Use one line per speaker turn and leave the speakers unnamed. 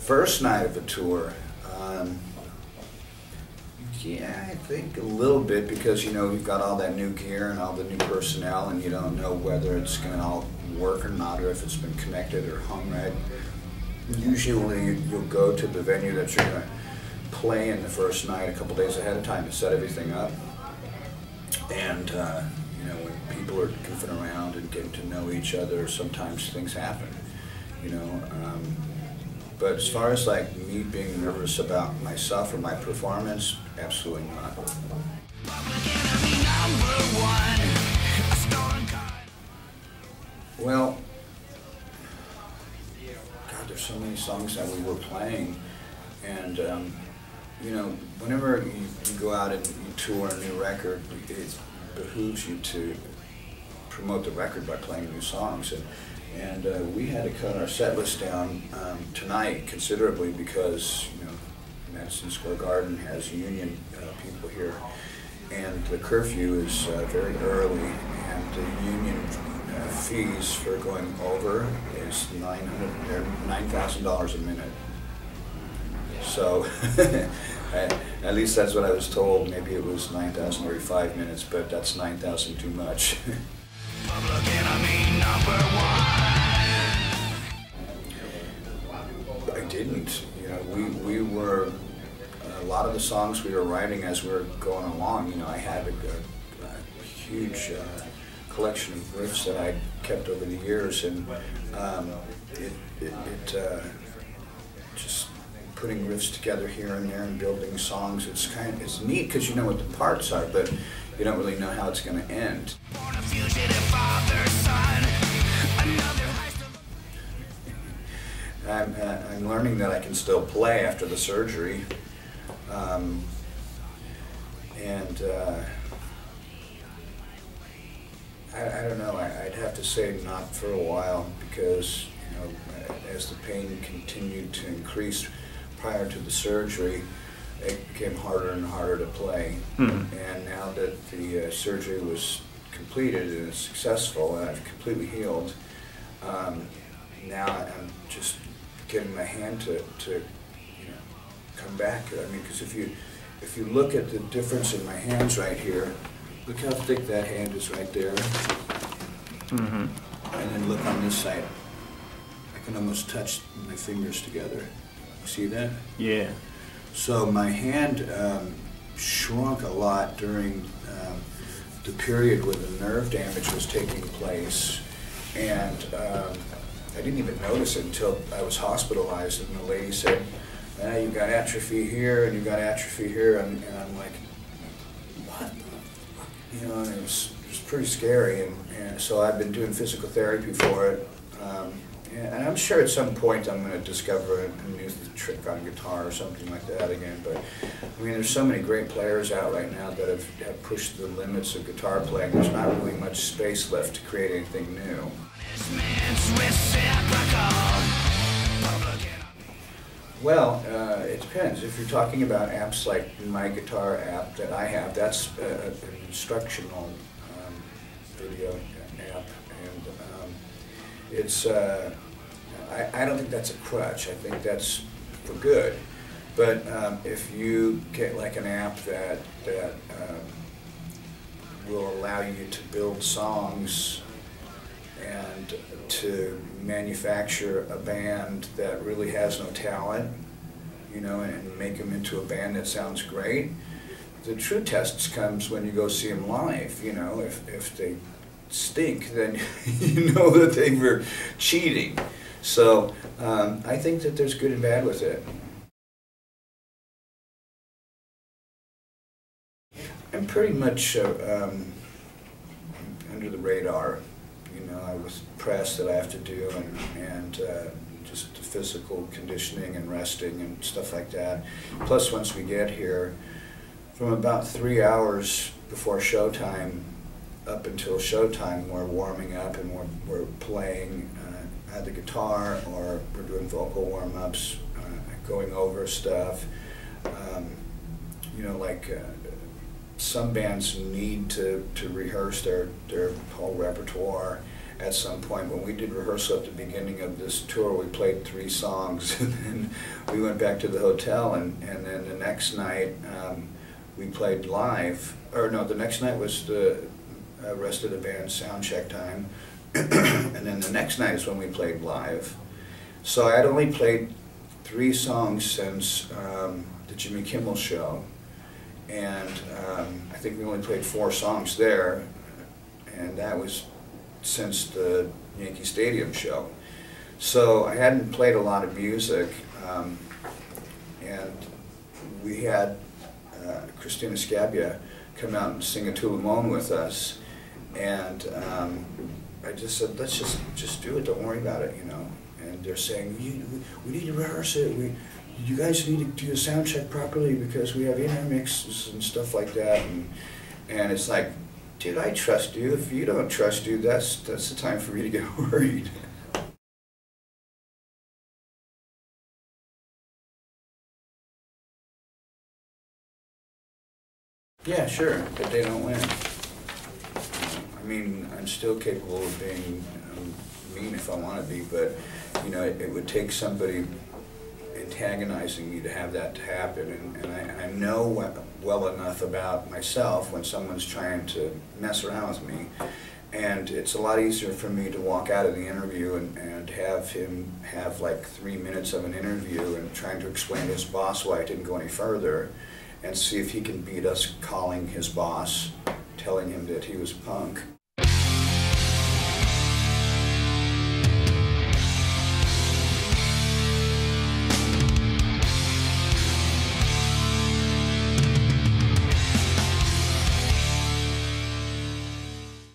first night of the tour, yeah, I think a little bit, because you know, you've got all that new gear and all the new personnel, and you don't know whether it's going to all work or not, or if it's been connected or hung right. Usually you'll go to the venue that you're going to play in the first night a couple days ahead of time to set everything up. And you know, when people are goofing around and getting to know each other, sometimes things happen, you know. But as far as like me being nervous about myself or my performance, absolutely not. Well, God, there's so many songs that we were playing, and you know, whenever you go out and you tour a new record, it behooves you to promote the record by playing new songs. And we had to cut our set list down tonight considerably, because you know, Madison Square Garden has union people here, and the curfew is very early, and the union fees for going over is $9,000 a minute. So at least that's what I was told. Maybe it was 9,000 every 5 minutes, but that's 9,000 too much. I didn't. You know, we were, a lot of the songs we were writing as we were going along, you know, I had a huge collection of riffs that I kept over the years, and just putting riffs together here and there and building songs, it's neat because you know what the parts are, but you don't really know how it's going to end. I'm learning that I can still play after the surgery, and I don't know, I'd have to say not for a while, because you know, as the pain continued to increase prior to the surgery, it became harder and harder to play. And now that the surgery was completed and it's successful and I've completely healed, now I'm just getting my hand to you know, come back. I mean, because if you look at the difference in my hands right here, look how thick that hand is right there. And then look on this side. I can almost touch my fingers together. You see that? Yeah. So my hand shrunk a lot during the period where the nerve damage was taking place, and I didn't even notice it until I was hospitalized, and the lady said, "You've got atrophy here and you've got atrophy here," and I'm like, what? You know, and it was pretty scary, and so I've been doing physical therapy for it. And I'm sure at some point I'm going to discover a new trick on guitar or something like that again. But I mean, there's so many great players out right now that have pushed the limits of guitar playing. There's not really much space left to create anything new. Well, it depends. If you're talking about apps like my guitar app that I have, that's an instructional video app, and it's I don't think that's a crutch. I think that's for good. But if you get like an app that will allow you to build songs and to manufacture a band that really has no talent, you know, and make them into a band that sounds great, the true test comes when you go see them live. You know, if they stink, then you know that they were cheating. So I think that there's good and bad with it. I'm pretty much under the radar. You know, I was press that I have to do, and just the physical conditioning and resting and stuff like that. Plus, once we get here, from about 3 hours before showtime up until showtime, we're warming up and we're playing the guitar, or we're doing vocal warm-ups, going over stuff. You know, like some bands need to rehearse their whole repertoire, at some point. When we did rehearsal at the beginning of this tour, we played 3 songs, and then we went back to the hotel, and then the next night we played live. Or no, the next night was the rest of the band's sound check time, and then the next night is when we played live. So I had only played 3 songs since the Jimmy Kimmel show, and I think we only played 4 songs there, and that was since the Yankee Stadium show. So I hadn't played a lot of music, and we had Christina Scabbia come out and sing a Tulamone with us, and I just said, let's just do it, don't worry about it, you know. And they're saying, we need to rehearse it, you guys need to do the sound check properly because we have intermixes and stuff like that. And it's like, dude, I trust you. If you don't trust you, that's the time for me to get worried. Yeah, sure, but they don't win. I mean, I'm still capable of being mean if I want to be, but you know, it would take somebody antagonizing me to have that to happen, and I know well enough about myself when someone's trying to mess around with me, and it's a lot easier for me to walk out of the interview and have him have like 3 minutes of an interview and trying to explain to his boss why I didn't go any further, and see if he can beat us calling his boss, telling him that he was a punk.